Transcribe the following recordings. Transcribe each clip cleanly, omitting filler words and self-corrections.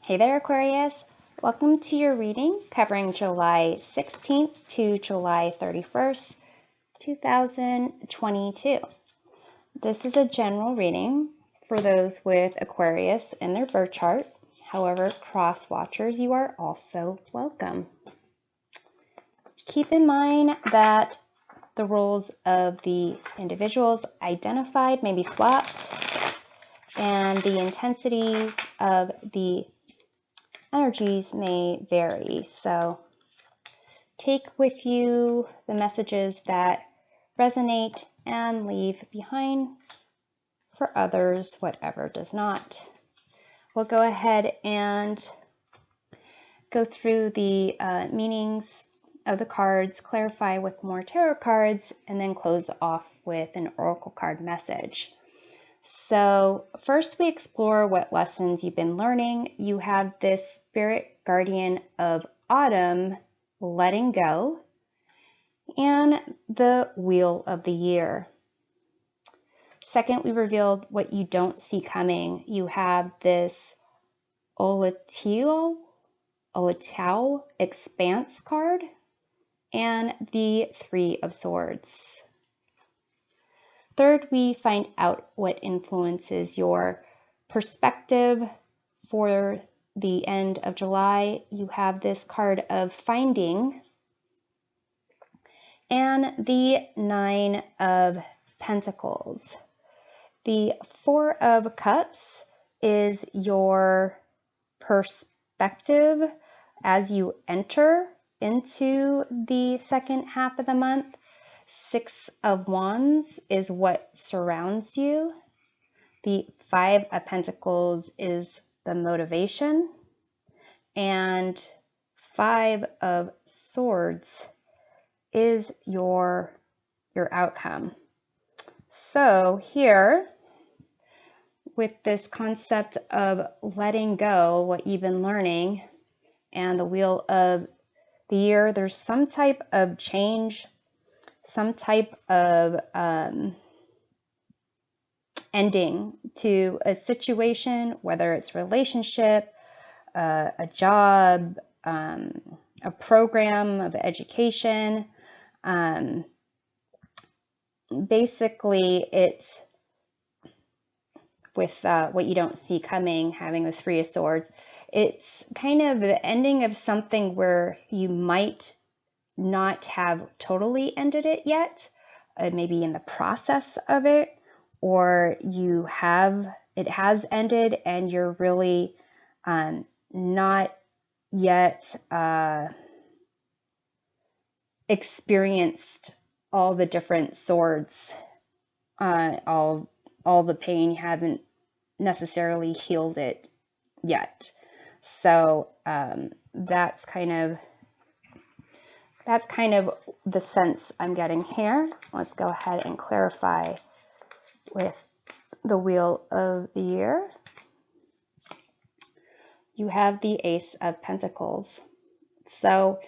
Hey there, Aquarius. Welcome to your reading covering July 16th to July 31st, 2022. This is a general reading for those with Aquarius in their birth chart. However, cross watchers, you are also welcome. Keep in mind that the roles of the individuals identified may be swapped, and the intensity of the energies may vary. So take with you the messages that resonate and leave behind for others whatever does not. We'll go ahead and go through the meanings of the cards, clarify with more tarot cards, and then close off with an oracle card message. So first we explore what lessons you've been learning. You have this spirit guardian of autumn, letting go, and the wheel of the year. Second, we revealed what you don't see coming. You have this Olatio expanse card and the Three of Swords. Third, we find out what influences your perspective for the end of July. You have this card of finding and the Nine of Pentacles. The Four of Cups is your perspective as you enter into the second half of the month. Six of Wands is what surrounds you. The Five of Pentacles is the motivation. And Five of Swords is your outcome. So here, with this concept of letting go, what you've been learning, and the wheel of the year, there's some type of change, some type of ending to a situation, whether it's relationship, a job, a program of education. Basically, it's with what you don't see coming, having the Three of Swords. It's kind of the ending of something where you might not have totally ended it yet, maybe in the process of it, or it has ended and you're really not yet experienced all the different swords, all the pain. You haven't necessarily healed it yet. So that's kind of the sense I'm getting here. Let's go ahead and clarify with the wheel of the year. You have the Ace of Pentacles. So,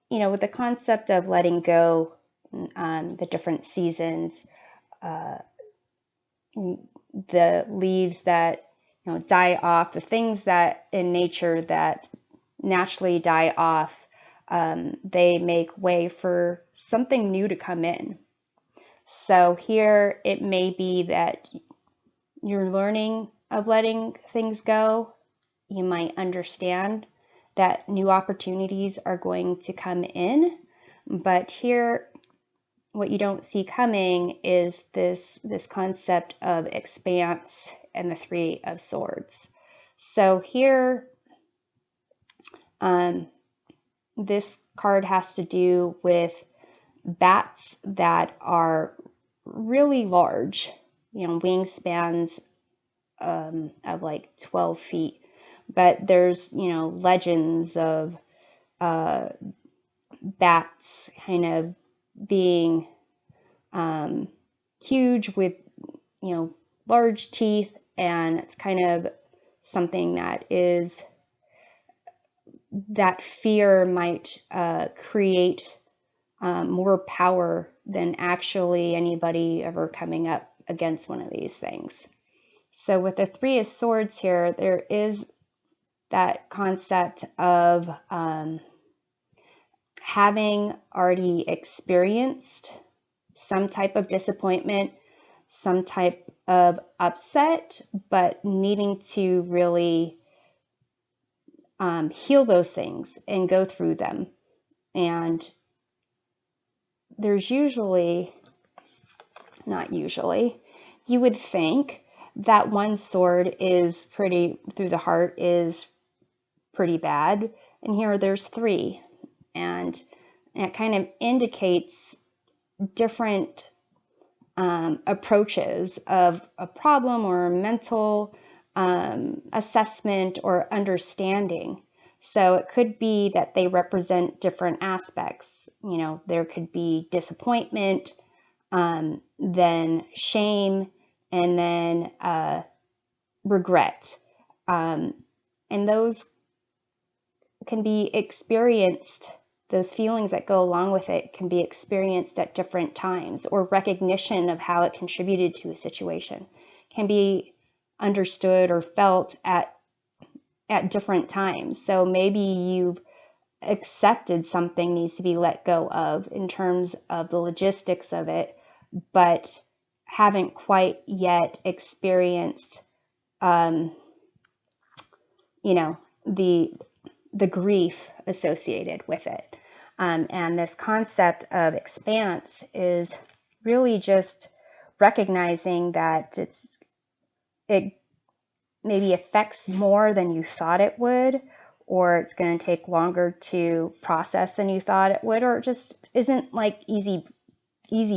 with the concept of letting go, the different seasons, the leaves that die off, the things that in nature that naturally die off, they make way for something new to come in. So here it may be that you're learning of letting things go. You might understand that new opportunities are going to come in, but here what you don't see coming is this concept of expanse and the Three of Swords. So here this card has to do with bats that are really large, wingspans of like 12 feet. But there's, legends of bats kind of being huge with, large teeth, and it's kind of something that fear might create more power than actually anybody ever coming up against one of these things. So with the Three of Swords here, there is that concept of having already experienced some type of disappointment, some type of upset, but needing to really heal those things and go through them. And there's usually, not usually, you would think that one sword is pretty, through the heart, is pretty bad. And here there's 3. And it kind of indicates different approaches of a problem or a mental assessment or understanding. So it could be that they represent different aspects. You know, there could be disappointment, then shame, and then regret. And those can be experienced, those feelings that go along with it can be experienced at different times, or recognition of how it contributed to a situation can be understood or felt at different times. So maybe you've accepted something needs to be let go of in terms of the logistics of it, but haven't quite yet experienced, you know, the grief associated with it. And this concept of expanse is really just recognizing that it maybe affects more than you thought it would, or it's going to take longer to process than you thought it would, or it just isn't like easy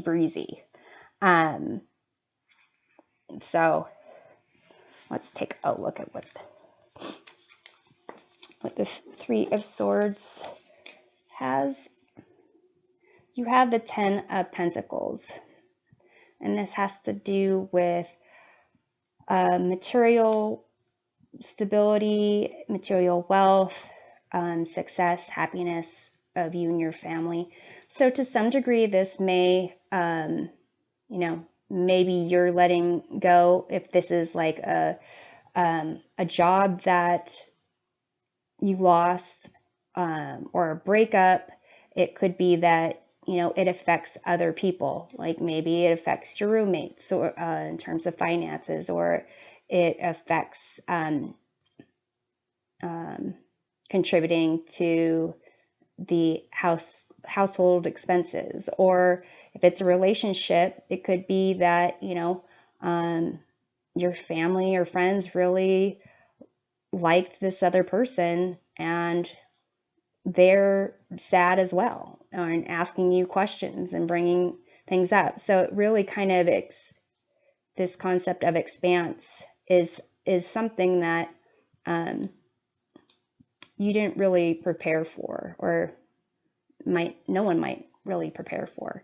breezy. So let's take a look at what the 3 of Swords has. You have the 10 of Pentacles, and this has to do with material stability, material wealth, success, happiness of you and your family. So to some degree, this may, you know, maybe you're letting go. If this is like a job that you lost, or a breakup, it could be that, you know, it affects other people. Like maybe it affects your roommates, or in terms of finances, or it affects contributing to the household expenses. Or if it's a relationship, it could be that, you know, your family or friends really liked this other person and they're sad as well, and asking you questions and bringing things up. So it really kind of this concept of expanse is something that you didn't really prepare for, or no one might really prepare for.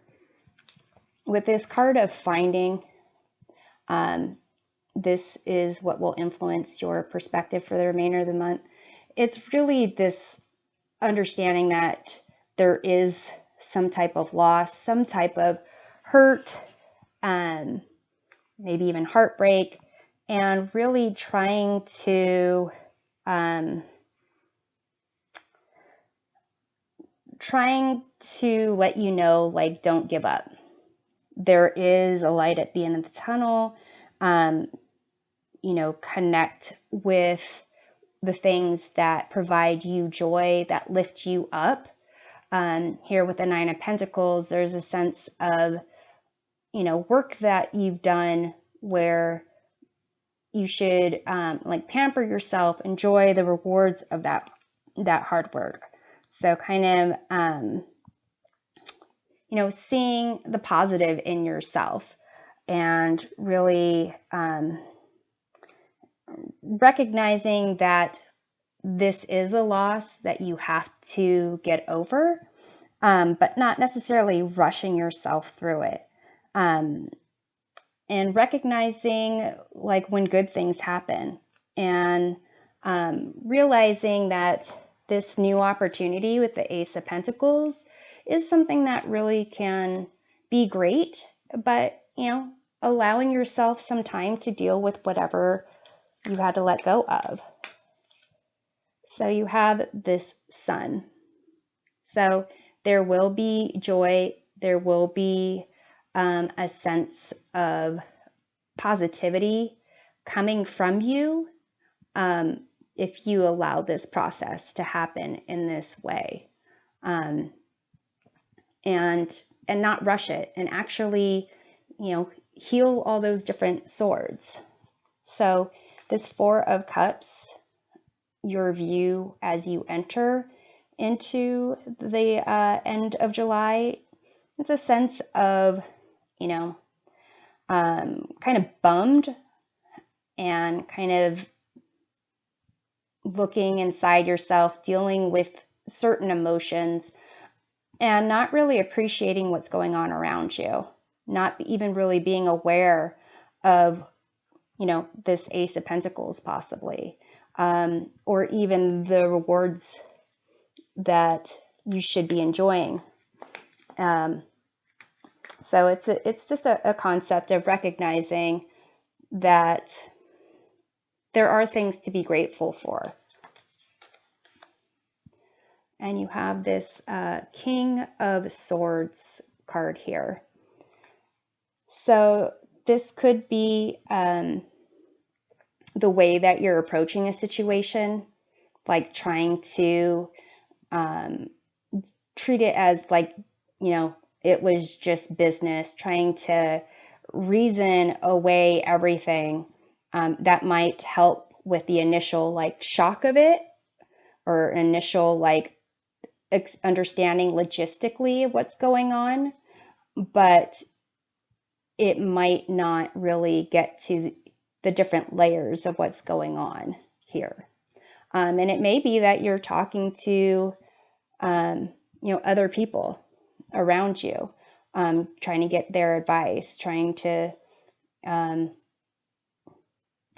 With this card of finding, this is what will influence your perspective for the remainder of the month. It's really this understanding that there is some type of loss, some type of hurt, maybe even heartbreak, and really trying to let you know, like, don't give up. There is a light at the end of the tunnel. You know, connect with the things that provide you joy, that lift you up. Here with the 9 of Pentacles, there's a sense of, you know, work that you've done where you should like pamper yourself, enjoy the rewards of that hard work. So kind of, you know, seeing the positive in yourself and really recognizing that this is a loss that you have to get over, but not necessarily rushing yourself through it. And recognizing, like, when good things happen, and realizing that this new opportunity with the Ace of Pentacles is something that really can be great, but, you know, allowing yourself some time to deal with whatever you had to let go of. So you have this Sun. So there will be joy, there will be a sense of positivity coming from you if you allow this process to happen in this way, and not rush it, and actually, heal all those different swords. So this Four of Cups, your view as you enter into the end of July, it's a sense of, kind of bummed and kind of looking inside yourself, dealing with certain emotions, and not really appreciating what's going on around you, not even really being aware of, this Ace of Pentacles possibly, or even the rewards that you should be enjoying. So it's just a concept of recognizing that there are things to be grateful for. And you have this King of Swords card here. So this could be the way that you're approaching a situation, like trying to treat it as like, it was just business, trying to reason away everything that might help with the initial like shock of it, or initial like understanding logistically of what's going on, but it might not really get to the different layers of what's going on here. And it may be that you're talking to, other people around you, trying to get their advice, trying to, or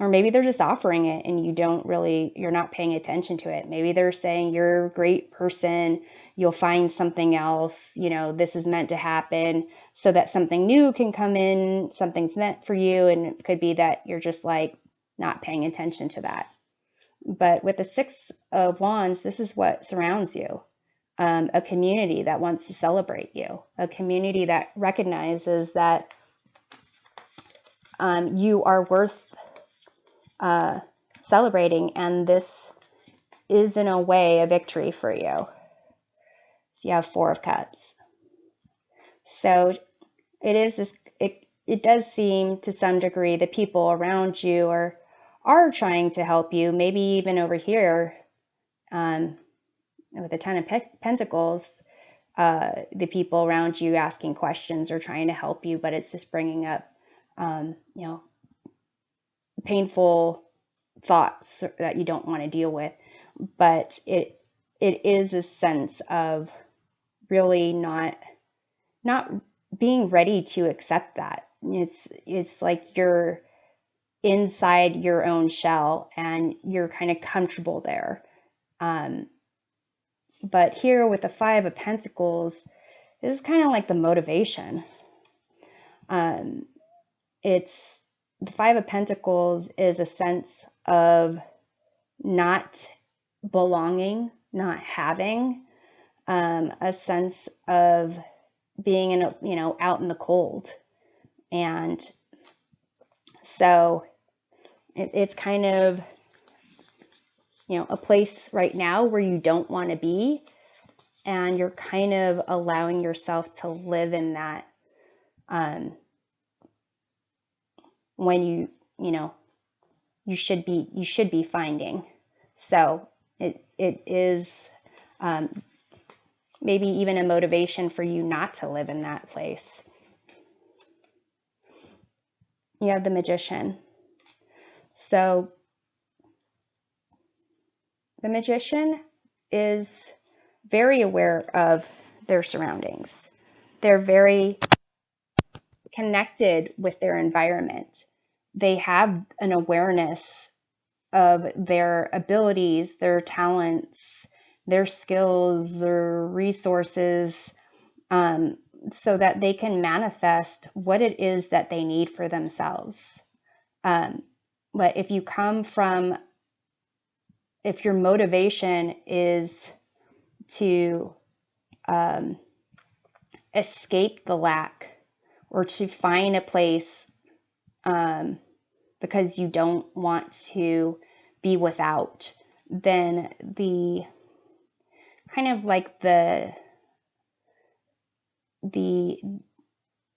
maybe they're just offering it and you're not paying attention to it. Maybe they're saying, you're a great person, you'll find something else, this is meant to happen so that something new can come in, something's meant for you. And it could be that you're just like not paying attention to that. But with the Six of Wands, this is what surrounds you. A community that wants to celebrate you, a community that recognizes that you are worth celebrating, and this is in a way a victory for you. So you have Four of Cups. So it is this. It does seem to some degree the people around you are trying to help you. Maybe even over here, with the Ten of Pentacles, the people around you asking questions or trying to help you, but it's just bringing up, painful thoughts that you don't want to deal with. But it is a sense of really not being ready to accept that. It's like you're inside your own shell and you're kind of comfortable there. But here with the Five of Pentacles, this is kind of like the motivation. It's the Five of Pentacles is a sense of not belonging, not having, a sense of being in out in the cold. And so it's kind of, a place right now where you don't want to be, and you're kind of allowing yourself to live in that, when you should be finding. So it is maybe even a motivation for you not to live in that place. You have the Magician. So the Magician is very aware of their surroundings. They're very connected with their environment. They have an awareness of their abilities, their talents, their skills, their resources, so that they can manifest what it is that they need for themselves. But if you come from if your motivation is to escape the lack or to find a place because you don't want to be without, then the kind of like the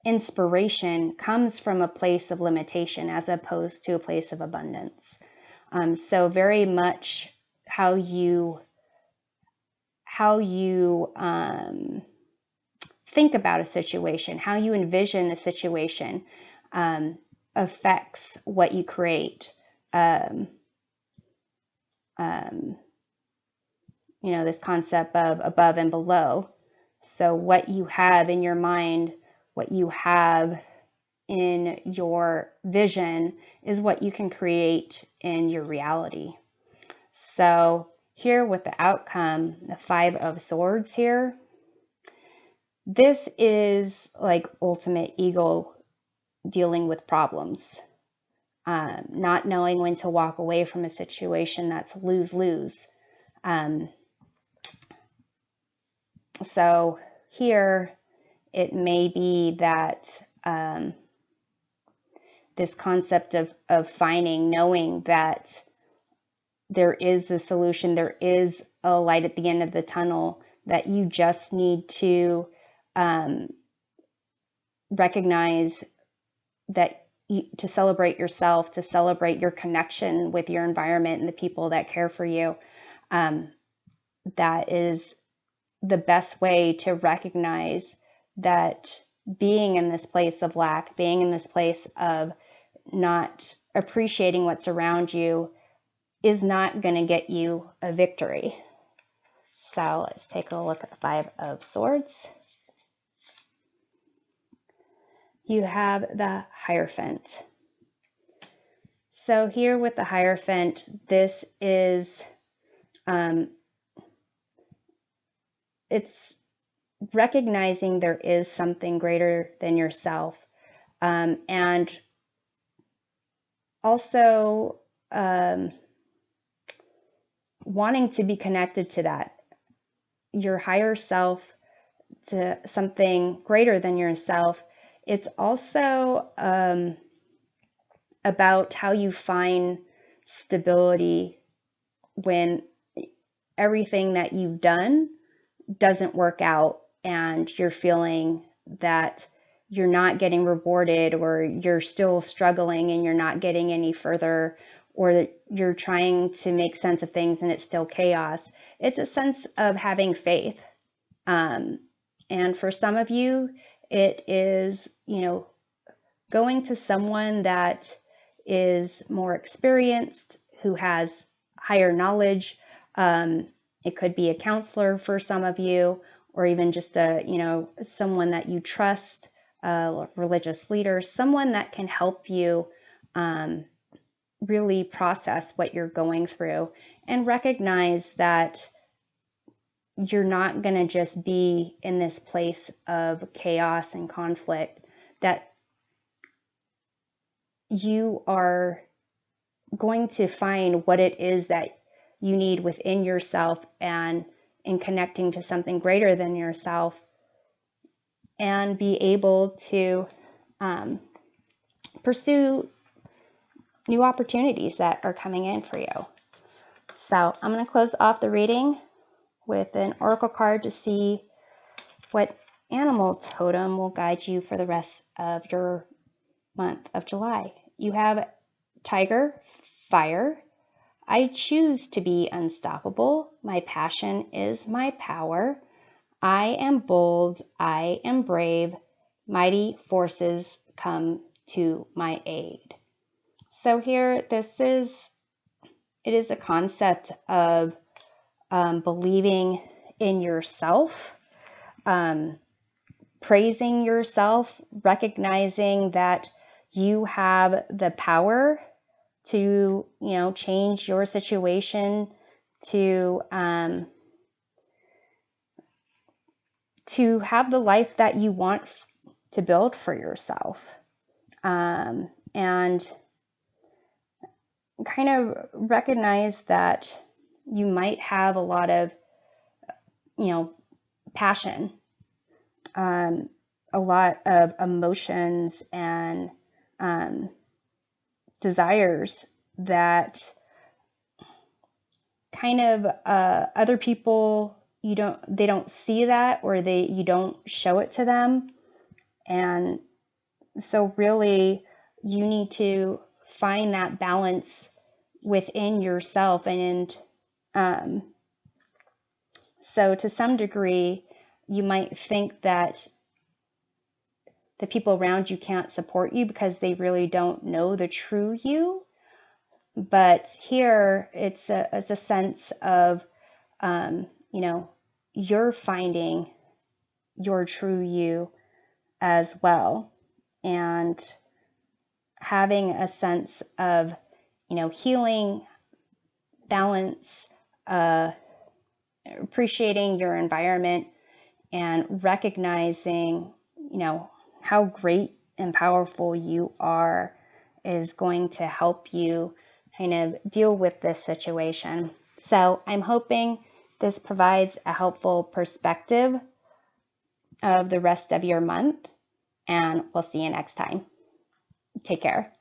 inspiration comes from a place of limitation as opposed to a place of abundance. So very much how you think about a situation, how you envision a situation, affects what you create. This concept of above and below. So what you have in your mind, what you have in your vision is what you can create in your reality. So here with the outcome, the 5 of Swords here, this is like ultimate ego dealing with problems. Not knowing when to walk away from a situation that's lose-lose. So here it may be that this concept of finding, knowing that there is a solution, there is a light at the end of the tunnel, that you just need to recognize that to celebrate yourself, to celebrate your connection with your environment and the people that care for you. That is the best way to recognize that being in this place of lack, being in this place of not appreciating what's around you is not going to get you a victory. So let's take a look at the 5 of Swords. You have the Hierophant. So here with the Hierophant, this is, it's recognizing there is something greater than yourself, and also wanting to be connected to that, your higher self, to something greater than yourself. It's also about how you find stability when everything that you've done doesn't work out and you're feeling that you're not getting rewarded, or you're still struggling and you're not getting any further, or that you're trying to make sense of things and it's still chaos. It's a sense of having faith. And for some of you, it is, going to someone that is more experienced, who has higher knowledge. It could be a counselor for some of you, or even just someone that you trust, a religious leader, someone that can help you really process what you're going through and recognize that you're not going to just be in this place of chaos and conflict, that you are going to find what it is that you need within yourself, and in connecting to something greater than yourself, and be able to pursue new opportunities that are coming in for you. So I'm going to close off the reading with an oracle card to see what animal totem will guide you for the rest of your month of July. You have Tiger, Fire. I choose to be unstoppable. My passion is my power. I am bold. I am brave. Mighty forces come to my aid. So here, it is a concept of believing in yourself, praising yourself, recognizing that you have the power to, change your situation, to have the life that you want to build for yourself, and kind of recognize that You might have a lot of, passion, a lot of emotions and desires that kind of other people, they don't see that, or you don't show it to them. And so really you need to find that balance within yourself. And so to some degree, you might think that the people around you can't support you because they really don't know the true you. But here it's a sense of, you're finding your true you as well. And having a sense of, healing, balance, appreciating your environment, and recognizing, how great and powerful you are is going to help you kind of deal with this situation. So I'm hoping this provides a helpful perspective of the rest of your month, and we'll see you next time. Take care.